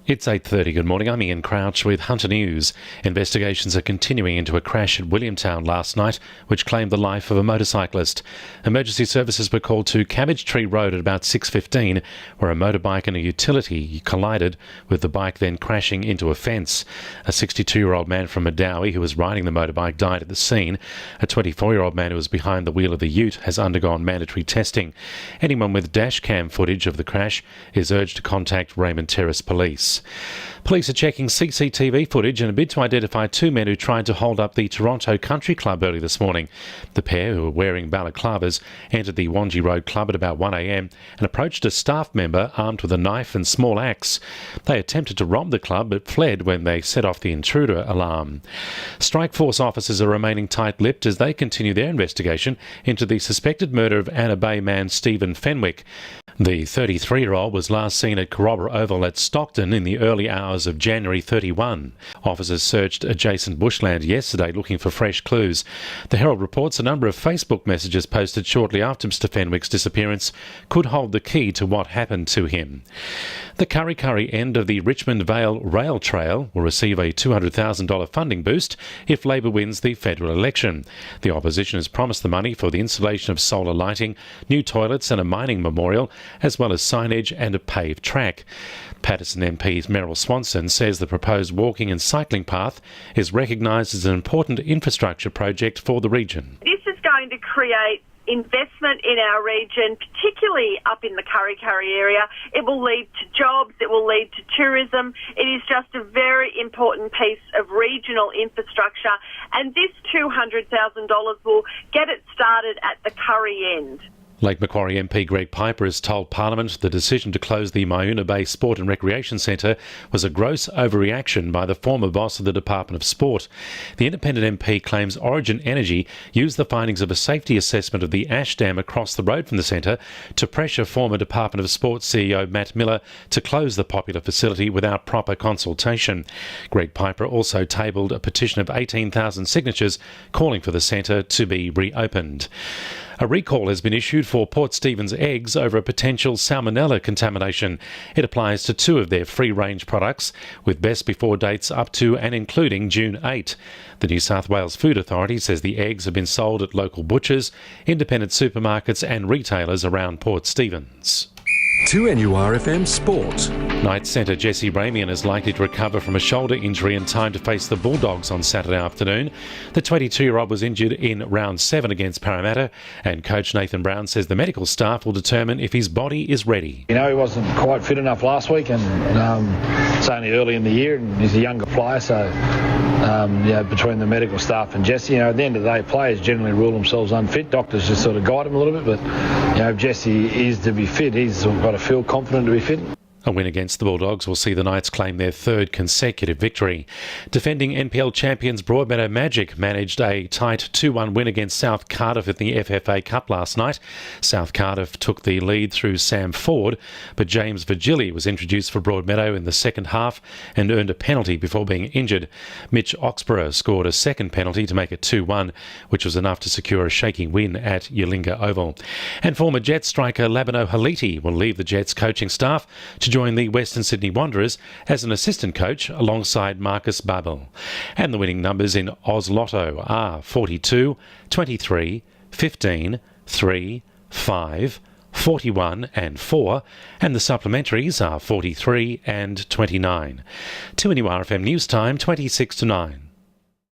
It's 8:30. Good morning. I'm Ian Crouch with Hunter News. Investigations are continuing into a crash at Williamtown last night, which claimed the life of a motorcyclist. Emergency services were called to Cabbage Tree Road at about 6:15, where a motorbike and a utility collided, with the bike then crashing into a fence. A 62-year-old man from Madawi who was riding the motorbike died at the scene. A 24-year-old man who was behind the wheel of the ute has undergone mandatory testing. Anyone with dash cam footage of the crash is urged to contact Raymond Terrace Police. Police are checking CCTV footage in a bid to identify two men who tried to hold up the Toronto Country Club early this morning. The pair, who were wearing balaclavas, entered the Wangi Road Club at about 1 a.m. and approached a staff member armed with a knife and small axe. They attempted to rob the club but fled when they set off the intruder alarm. Strike Force officers are remaining tight-lipped as they continue their investigation into the suspected murder of Anna Bay man Stephen Fenwick. The 33-year-old was last seen at Carrobba Oval at Stockton in the early hours of January 31. Officers searched adjacent bushland yesterday looking for fresh clues. The Herald reports a number of Facebook messages posted shortly after Mr Fenwick's disappearance could hold the key to what happened to him. The Kurri Kurri end of the Richmond Vale Rail Trail will receive a $200,000 funding boost if Labor wins the federal election. The opposition has promised the money for the installation of solar lighting, new toilets and a mining memorial, as well as signage and a paved track. Paterson MP Meryl Swanson says the proposed walking and cycling path is recognised as an important infrastructure project for the region. This is going to create investment in our region, particularly up in the Kurri Kurri area. It will lead to jobs, it will lead to tourism. It is just a very important piece of regional infrastructure, and this $200,000 will get it started at the Kurri end. Lake Macquarie MP Greg Piper has told Parliament the decision to close the Myuna Bay Sport and Recreation Centre was a gross overreaction by the former boss of the Department of Sport. The independent MP claims Origin Energy used the findings of a safety assessment of the ash dam across the road from the centre to pressure former Department of Sport CEO Matt Miller to close the popular facility without proper consultation. Greg Piper also tabled a petition of 18,000 signatures calling for the centre to be reopened. A recall has been issued for Port Stephens eggs over a potential salmonella contamination. It applies to two of their free-range products, with best before dates up to and including June 8. The New South Wales Food Authority says the eggs have been sold at local butchers, independent supermarkets and retailers around Port Stephens. 2NURFM Sport. Knights centre Jesse Ramian is likely to recover from a shoulder injury in time to face the Bulldogs on Saturday afternoon. The 22-year-old was injured in round 7 against Parramatta, and coach Nathan Brown says the medical staff will determine if his body is ready. You know, he wasn't quite fit enough last week, and it's only early in the year, and he's a younger player, so between the medical staff and Jesse, at the end of the day, players generally rule themselves unfit. Doctors just sort of guide them a little bit, but if Jesse is to be fit, he's got to feel confident to be fit. A win against the Bulldogs will see the Knights claim their third consecutive victory. Defending NPL champions Broadmeadow Magic managed a tight 2-1 win against South Cardiff at the FFA Cup last night. South Cardiff took the lead through Sam Ford, but James Virgili was introduced for Broadmeadow in the second half and earned a penalty before being injured. Mitch Oxborough scored a second penalty to make it 2-1, which was enough to secure a shaky win at Yalinga Oval. And former Jets striker Labano Haliti will leave the Jets coaching staff to join the Western Sydney Wanderers as an assistant coach alongside Marcus Babel. And the winning numbers in Oz Lotto are 42, 23, 15, 3, 5, 41 and 4, and the supplementaries are 43 and 29. 2NURFM News Time, 26 to 9.